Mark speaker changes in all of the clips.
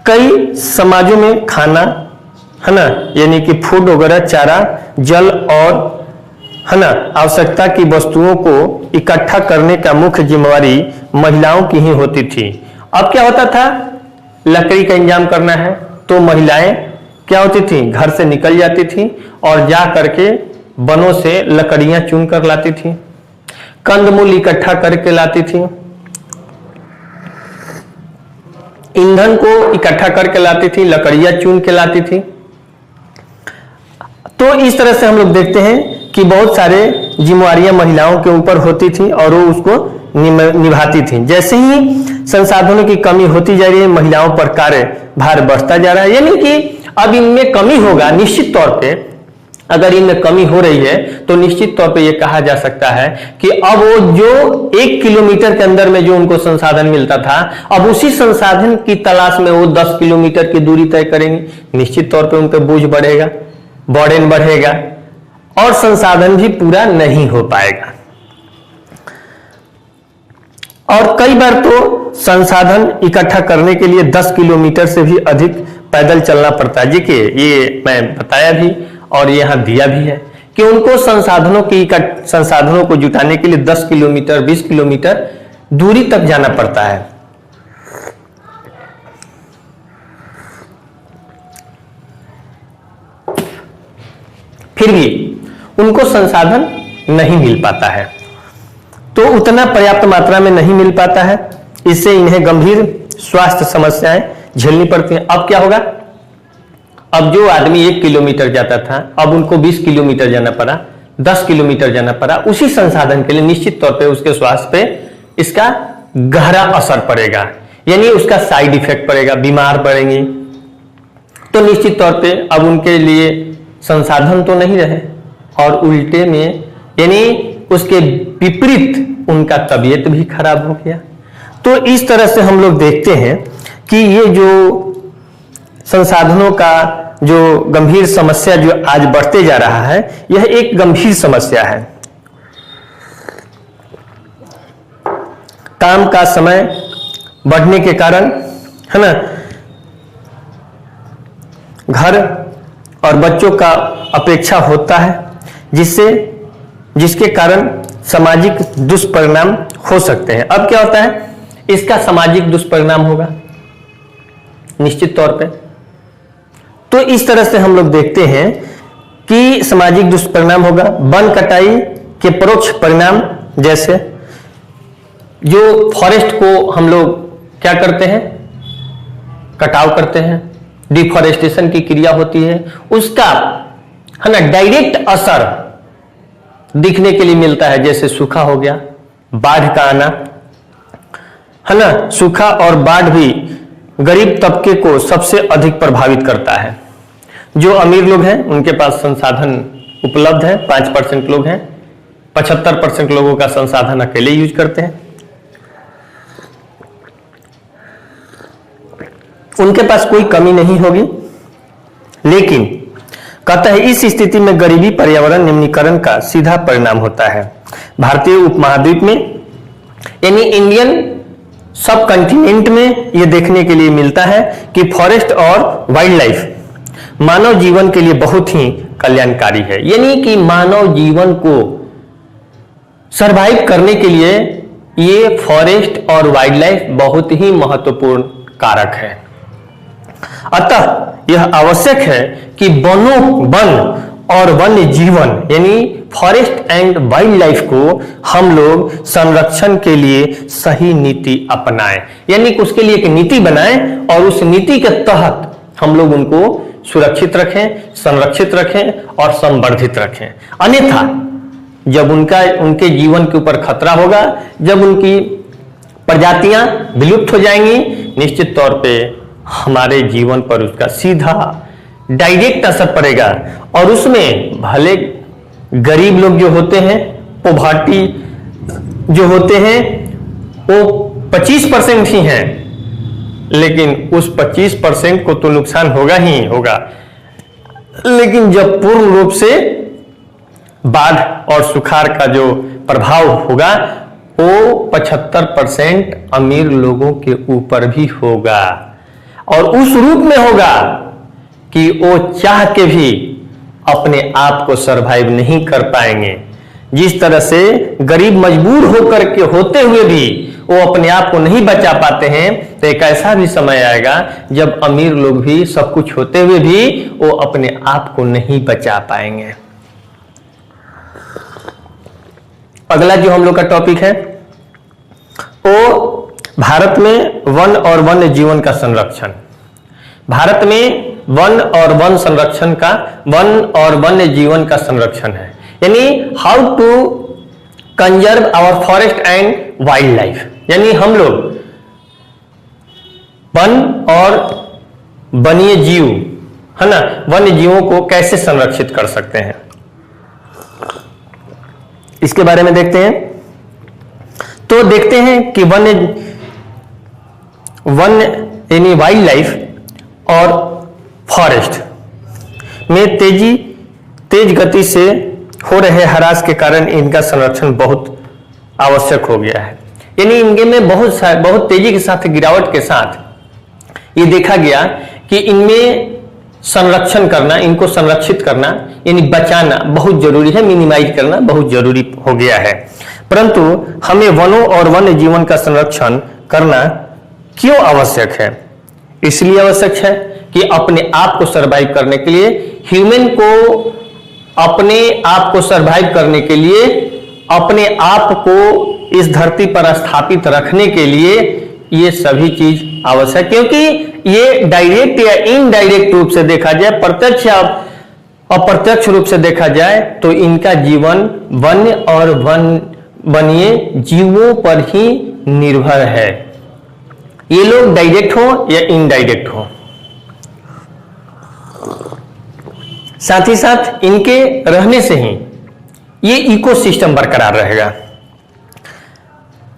Speaker 1: कई समाजों में खाना, है ना, यानी कि फूड वगैरह, चारा, जल और, है ना, आवश्यकता की वस्तुओं को इकट्ठा करने का मुख्य जिम्मेवारी महिलाओं की ही होती थी। अब क्या होता था, लकड़ी का इंतजाम करना है तो महिलाएं क्या होती थी, घर से निकल जाती थी और जा करके वनों से लकड़ियां चुन कर लाती थी, कंदमूल इकट्ठा करके लाती थी, ईंधन को इकट्ठा करके लाती थी, लकड़ियां चुन के लाती थी। तो इस तरह से हम लोग देखते हैं कि बहुत सारे जिम्मेवारियां महिलाओं के ऊपर होती थी और वो उसको निभाती थी। जैसे ही संसाधनों की कमी होती जा रही है, महिलाओं पर कार्य भार बढ़ता जा रहा है, यानी कि अब इनमें कमी होगा निश्चित तौर पे। अगर इनमें कमी हो रही है तो निश्चित तौर पे ये कहा जा सकता है कि अब वो जो 1 किलोमीटर के अंदर में जो उनको संसाधन मिलता था, अब उसी संसाधन की तलाश में वो 10 किलोमीटर की दूरी तय करेंगे। निश्चित तौर पे उन पे बोझ बढ़ेगा, बर्डन बढ़ेगा और संसाधन भी पूरा नहीं हो पाएगा। और कई बार तो संसाधन इकट्ठा करने के लिए 10 किलोमीटर से भी अधिक पैदल चलना पड़ता है। देखिए, ये मैं बताया भी और यहां दिया भी है कि उनको संसाधनों को जुटाने के लिए 10 किलोमीटर 20 किलोमीटर दूरी तक जाना पड़ता है। फिर भी उनको संसाधन नहीं मिल पाता है, तो उतना पर्याप्त मात्रा में नहीं मिल पाता है। इससे इन्हें गंभीर स्वास्थ्य समस्याएं झेलनी पड़ती हैं। अब क्या होगा, अब जो आदमी 1 किलोमीटर जाता था अब उनको 20 किलोमीटर जाना पड़ा, 10 किलोमीटर जाना पड़ा उसी संसाधन के लिए। निश्चित तौर पे उसके स्वास्थ्य पे इसका गहरा असर पड़ेगा, यानी उसका साइड इफेक्ट पड़ेगा, बीमार पड़ेंगे। तो निश्चित तौर पे अब उनके लिए संसाधन तो नहीं रहे और उल्टे में यानी उसके विपरीत उनका तबीयत भी खराब हो गया। तो इस तरह से हम लोग देखते हैं कि ये जो संसाधनों का जो गंभीर समस्या जो आज बढ़ते जा रहा है, यह एक गंभीर समस्या है। काम का समय बढ़ने के कारण, है ना, घर और बच्चों का अपेक्षा होता है, जिसके कारण सामाजिक दुष्परिणाम हो सकते हैं। अब क्या होता है, इसका सामाजिक दुष्परिणाम होगा निश्चित तौर पे। तो इस तरह से हम लोग देखते हैं कि सामाजिक दुष्परिणाम होगा। वन कटाई के परोक्ष परिणाम, जैसे जो फॉरेस्ट को हम लोग क्या करते हैं, कटाव करते हैं, डिफॉरेस्टेशन की क्रिया होती है, उसका, है ना, डायरेक्ट असर दिखने के लिए मिलता है। जैसे सूखा हो गया, बाढ़ का आना, है ना, सूखा और बाढ़ भी गरीब तबके को सबसे अधिक प्रभावित करता है। जो अमीर लोग हैं उनके पास संसाधन उपलब्ध है, 5% लोग हैं, 75% लोगों का संसाधन अकेले यूज करते हैं। उनके पास कोई कमी नहीं होगी, लेकिन कहता है इस स्थिति में गरीबी पर्यावरण निम्नीकरण का सीधा परिणाम होता है। भारतीय उपमहाद्वीप में यानी इंडियन सब कॉन्टिनेंट में यह देखने के लिए मिलता है कि फॉरेस्ट और वाइल्ड लाइफ मानव जीवन के लिए बहुत ही कल्याणकारी है। यानी कि मानव जीवन को सरवाइव करने के लिए ये फॉरेस्ट और वाइल्ड लाइफ बहुत ही महत्वपूर्ण कारक है। अतः यह आवश्यक है कि वन और वन्य जीवन यानी फॉरेस्ट एंड वाइल्ड लाइफ को हम लोग संरक्षण के लिए सही नीति अपनाएं, यानी कि उसके लिए एक नीति बनाएं और उस नीति के तहत हम लोग उनको सुरक्षित रखें, संरक्षित रखें और संवर्धित रखें। अन्यथा जब उनके जीवन के ऊपर खतरा होगा, जब उनकी प्रजातियां विलुप्त हो जाएंगी, निश्चित तौर पे हमारे जीवन पर उसका सीधा डायरेक्ट असर पड़ेगा। और उसमें भले गरीब लोग जो होते हैं, पॉवर्टी जो होते हैं, वो 25% ही हैं, लेकिन उस 25% को तो नुकसान होगा ही होगा। लेकिन जब पूर्ण रूप से बाढ़ और सुखाड़ का जो प्रभाव होगा वो 75% अमीर लोगों के ऊपर भी होगा। और उस रूप में होगा कि वो चाह के भी अपने आप को सरवाइव नहीं कर पाएंगे। जिस तरह से गरीब मजबूर होकर के होते हुए भी वो अपने आप को नहीं बचा पाते हैं, तो एक ऐसा भी समय आएगा जब अमीर लोग भी सब कुछ होते हुए भी वो अपने आप को नहीं बचा पाएंगे। अगला जो हम लोग का टॉपिक है वो भारत में वन और वन्य जीवन का संरक्षण। भारत में वन और वन्य जीवन का संरक्षण है, यानी how to conserve our forest and wildlife, यानी हम लोग वन और वन्य जीव है ना, वन्य जीवों को कैसे संरक्षित कर सकते हैं, इसके बारे में देखते हैं। तो देखते हैं कि वन्य यानी वाइल्ड लाइफ और फॉरेस्ट में तेज गति से हो रहे ह्रास के कारण इनका संरक्षण बहुत आवश्यक हो गया है। यानी इनके में बहुत तेजी के साथ गिरावट के साथ ये देखा गया कि इनमें संरक्षण करना, इनको संरक्षित करना यानी बचाना बहुत जरूरी है, मिनिमाइज करना बहुत जरूरी हो गया है। परंतु हमें वनों और वन्य जीवन का संरक्षण करना क्यों आवश्यक है? इसलिए आवश्यक है कि अपने आप को सरवाइव करने के लिए, ह्यूमन को अपने आप को सरवाइव करने के लिए, अपने आप को इस धरती पर स्थापित रखने के लिए ये सभी चीज आवश्यक, क्योंकि ये डायरेक्ट या इनडायरेक्ट रूप से देखा जाए, प्रत्यक्ष या अप्रत्यक्ष रूप से देखा जाए तो इनका जीवन वन्य और वन्य जीवों पर ही निर्भर है। ये लोग डायरेक्ट हो या इनडायरेक्ट हो। साथ ही साथ इनके रहने से ही ये इकोसिस्टम बरकरार रहेगा,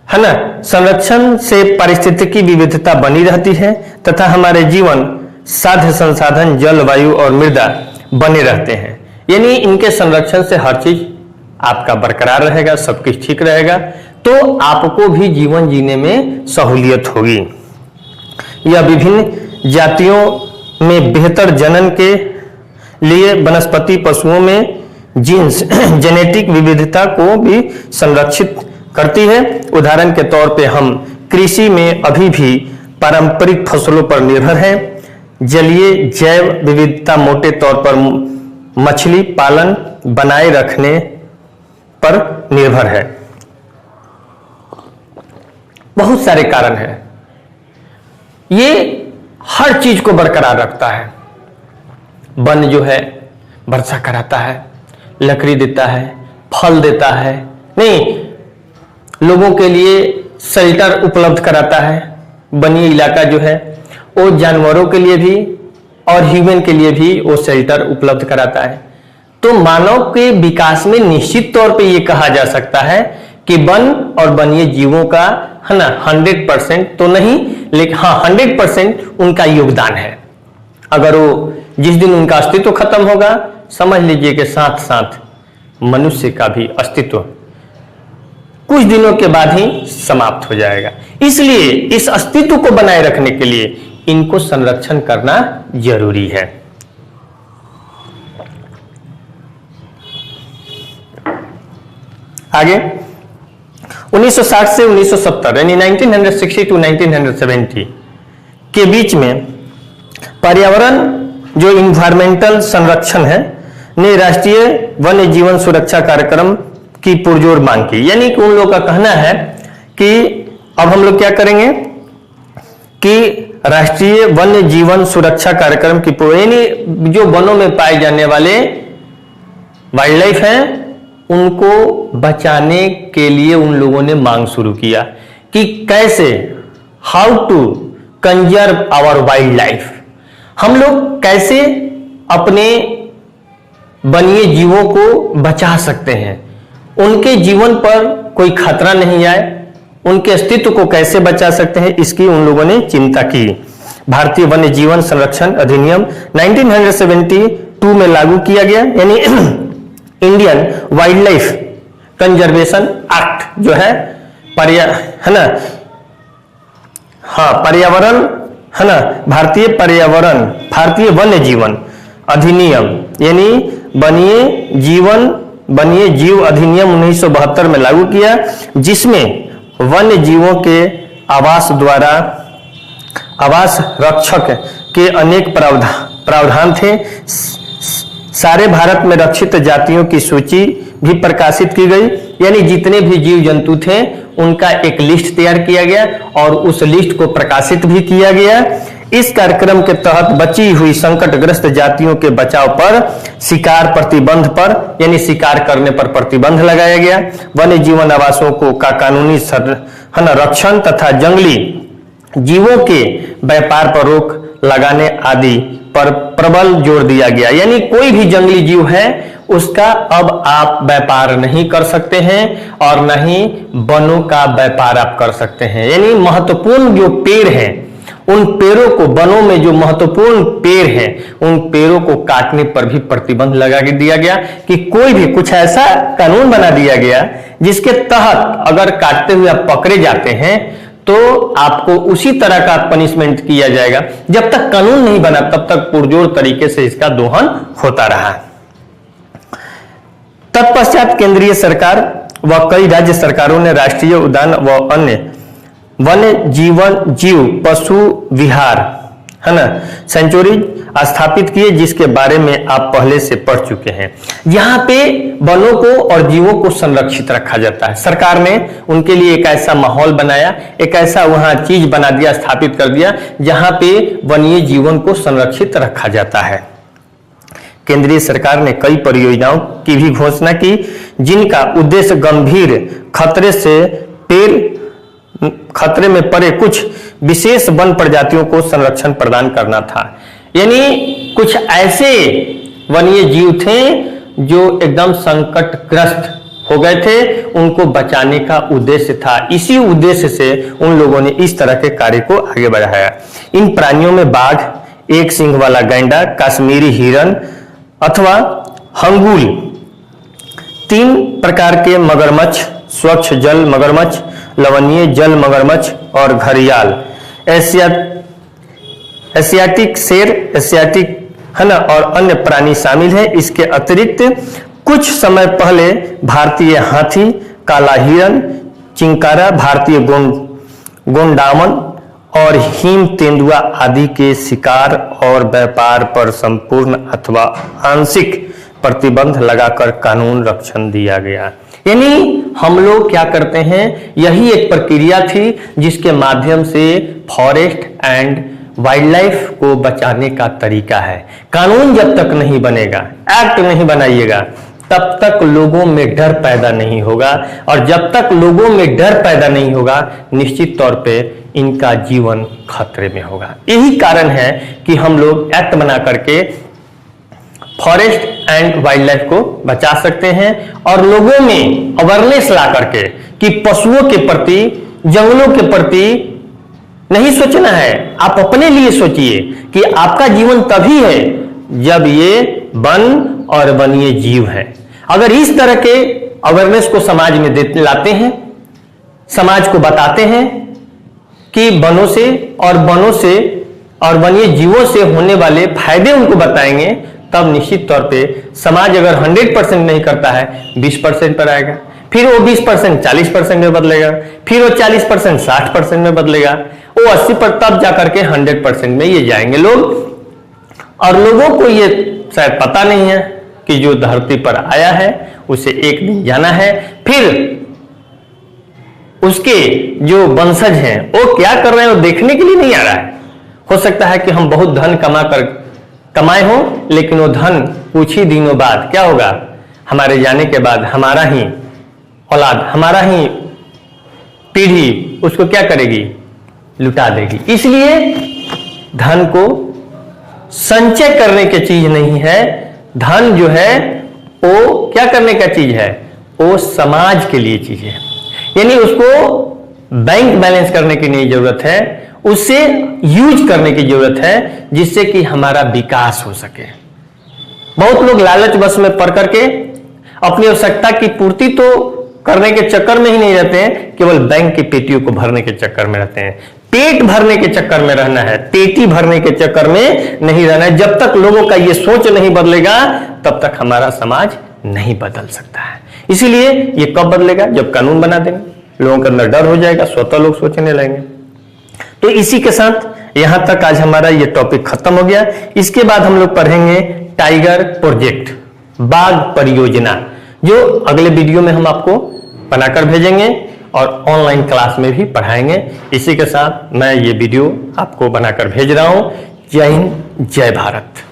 Speaker 1: है ना। संरक्षण से पारिस्थितिकी विविधता बनी रहती है तथा हमारे जीवन, साध्य संसाधन, जलवायु और मृदा बने रहते हैं। यानी इनके संरक्षण से हर चीज आपका बरकरार रहेगा, सब कुछ ठीक रहेगा, तो आपको भी जीवन जीने में सहूलियत होगी। यह विभिन्न जातियों में बेहतर जनन के लिए वनस्पति, पशुओं में जीन्स जेनेटिक विविधता को भी संरक्षित करती है। उदाहरण के तौर पे हम कृषि में अभी भी पारंपरिक फसलों पर निर्भर हैं। जलीय जैव विविधता मोटे तौर पर मछली पालन बनाए रखने पर निर्भर है। बहुत सारे कारण हैं, ये हर चीज को बरकरार रखता है। वन जो है वर्षा कराता है, लकड़ी देता है, फल देता है, नहीं लोगों के लिए शेल्टर उपलब्ध कराता है। वन्य इलाका जो है वो जानवरों के लिए भी और ह्यूमन के लिए भी वो शेल्टर उपलब्ध कराता है। तो मानव के विकास में निश्चित तौर पे ये कहा जा सकता है कि वन और वन्य जीवों का, है ना, 100% तो नहीं लेकिन हाँ 100% उनका योगदान है। अगर वो जिस दिन उनका अस्तित्व खत्म होगा, समझ लीजिए कि साथ साथ मनुष्य का भी अस्तित्व कुछ दिनों के बाद ही समाप्त हो जाएगा। इसलिए इस अस्तित्व को बनाए रखने के लिए इनको संरक्षण करना जरूरी है। आगे 1960 से 1970 यानी 1960 टू 1970 के बीच में पर्यावरण जो इन्वायरमेंटल संरक्षण है ने राष्ट्रीय वन्य जीवन सुरक्षा कार्यक्रम की पुरजोर मांग की। यानी कि उन लोगों का कहना है कि अब हम लोग क्या करेंगे कि राष्ट्रीय वन्य जीवन सुरक्षा कार्यक्रम की यानी जो वनों में पाए जाने वाले वाइल्ड लाइफ हैं उनको बचाने के लिए उन लोगों ने मांग शुरू किया कि कैसे, how to conserve our wildlife, हम लोग कैसे अपने वन्य जीवों को बचा सकते हैं, उनके जीवन पर कोई खतरा नहीं आए, उनके अस्तित्व को कैसे बचा सकते हैं, इसकी उन लोगों ने चिंता की। भारतीय वन्य जीवन संरक्षण अधिनियम 1972 में लागू किया गया, यानी Indian wild life conservation act जो है पर्यावरण है ना, भारतीय पर्यावरण, भारतीय वन्य जीवन अधिनियम यानी वन्य जीव अधिनियम 1972 में लागू किया, जिसमें वन्य जीवों के आवास रक्षक के अनेक प्रावधान थे। सारे भारत में रक्षित जातियों की सूची भी प्रकाशित की गई, यानी जितने भी जीव जंतु थे उनका एक लिस्ट तैयार किया गया और उस लिस्ट को प्रकाशित भी किया गया। इस कार्यक्रम के तहत बची हुई संकटग्रस्त जातियों के बचाव पर, शिकार प्रतिबंध पर यानी शिकार करने पर प्रतिबंध लगाया गया, वन्य जीवन आवासों को का कानूनी संरक्षण तथा जंगली जीवों के व्यापार पर रोक लगाने आदि पर प्रबल जोर दिया गया। यानी कोई भी जंगली जीव है उसका अब आप व्यापार नहीं कर सकते हैं और न ही वनों का व्यापार आप कर सकते हैं। यानी महत्वपूर्ण जो पेड़ हैं उन पेड़ों को, वनों में जो महत्वपूर्ण पेड़ हैं उन पेड़ों को काटने पर भी प्रतिबंध लगा दिया गया कि कोई भी, कुछ ऐसा कानून बना दिया गया जिसके तहत अगर काटते हुए आप पकड़े जाते हैं तो आपको उसी तरह का पनिशमेंट किया जाएगा। जब तक कानून नहीं बना तब तक पुरजोर तरीके से इसका दोहन होता रहा। तत्पश्चात केंद्रीय सरकार व कई राज्य सरकारों ने राष्ट्रीय उद्यान व अन्य वन्य जीव पशु विहार, है ना, सेंचुरी स्थापित किए, जिसके बारे में आप पहले से पढ़ चुके हैं। यहाँ पे वनों को और जीवों को संरक्षित रखा जाता है। सरकार ने उनके लिए एक ऐसा माहौल बनाया, एक ऐसा वहां चीज बना दिया, स्थापित कर दिया जहां पे वन्य जीवन को संरक्षित रखा जाता है। केंद्रीय सरकार ने कई परियोजनाओं की भी घोषणा की जिनका उद्देश्य गंभीर खतरे में पड़े कुछ विशेष वन प्रजातियों को संरक्षण प्रदान करना था। यानी कुछ ऐसे वन्य जीव थे जो एकदम संकटग्रस्त हो गए थे, उनको बचाने का उद्देश्य था। इसी उद्देश्य से उन लोगों ने इस तरह के कार्य को आगे बढ़ाया। इन प्राणियों में बाघ, एक सींग वाला गैंडा, कश्मीरी हिरन अथवा हंगुल, 3 प्रकार के मगरमच्छ, स्वच्छ जल मगरमच्छ, लवणीय जल मगरमच्छ और घड़ियाल, एशियाटिक शेर, है ना, और अन्य प्राणी शामिल हैं। इसके अतिरिक्त कुछ समय पहले भारतीय हाथी, काला हिरन, चिंकारा, भारतीय गोंडामन और हिम तेंदुआ आदि के शिकार और व्यापार पर संपूर्ण अथवा आंशिक प्रतिबंध लगाकर कानून रक्षण दिया गया। यानी हम लोग क्या करते हैं, यही एक प्रक्रिया थी जिसके माध्यम से फॉरेस्ट एंड वाइल्ड लाइफ को बचाने का तरीका है। कानून जब तक नहीं बनेगा, एक्ट नहीं बनाइएगा, तब तक लोगों में डर पैदा नहीं होगा, और जब तक लोगों में डर पैदा नहीं होगा निश्चित तौर पे इनका जीवन खतरे में होगा। यही कारण है कि हम लोग एक्ट बना करके फॉरेस्ट एंड वाइल्ड लाइफ को बचा सकते हैं और लोगों में अवेयरनेस ला करके कि पशुओं के प्रति, जंगलों के प्रति नहीं सोचना है। आप अपने लिए सोचिए कि आपका जीवन तभी है जब ये वन और वन्य जीव है। अगर इस तरह के अवेयरनेस को समाज में लाते हैं, समाज को बताते हैं कि वनों से और वन्य जीवों से होने वाले फायदे उनको बताएंगे, तब निश्चित तौर पे समाज अगर 100% नहीं करता है 20% पर आएगा, फिर वो 20% 40% में बदलेगा, फिर वो 40% 60% में बदलेगा, वो 80 पर तब जाकर के 100% में ये जाएंगे लोग। और लोगों को ये शायद पता नहीं है कि जो धरती पर आया है उसे एक दिन जाना है, फिर उसके जो वंशज हैं वो क्या कर रहे हैं वो देखने के लिए नहीं आ रहा है। हो सकता है कि हम बहुत धन कमाए हो, लेकिन वो धन कुछ ही दिनों बाद क्या होगा, हमारे जाने के बाद हमारा ही औलाद, हमारा ही पीढ़ी उसको क्या करेगी, लुटा देगी। इसलिए धन को संचय करने की चीज नहीं है, धन जो है वो क्या करने का चीज है, वो समाज के लिए चीज है। यानी उसको बैंक बैलेंस करने की नहीं जरूरत है, उससे यूज करने की जरूरत है जिससे कि हमारा विकास हो सके। बहुत लोग लालच बस में पड़ करके अपनी आवश्यकता की पूर्ति तो करने के चक्कर में ही नहीं रहते हैं, केवल बैंक की पेटियों को भरने के चक्कर में रहते हैं। पेट भरने के चक्कर में रहना है, पेटी भरने के चक्कर में नहीं रहना है। जब तक लोगों का ये सोच नहीं बदलेगा तब तक हमारा समाज नहीं बदल सकता है। इसीलिए ये कब बदलेगा? जब कानून बना देंगे, लोगों के अंदर डर हो जाएगा, स्वतः लोग सोचने लगेंगे। तो इसी के साथ यहां तक आज हमारा ये टॉपिक खत्म हो गया। इसके बाद हम लोग पढ़ेंगे टाइगर प्रोजेक्ट, बाघ परियोजना, जो अगले वीडियो में हम आपको बनाकर भेजेंगे और ऑनलाइन क्लास में भी पढ़ाएंगे। इसी के साथ मैं ये वीडियो आपको बनाकर भेज रहा हूं। जय हिंद, जय भारत।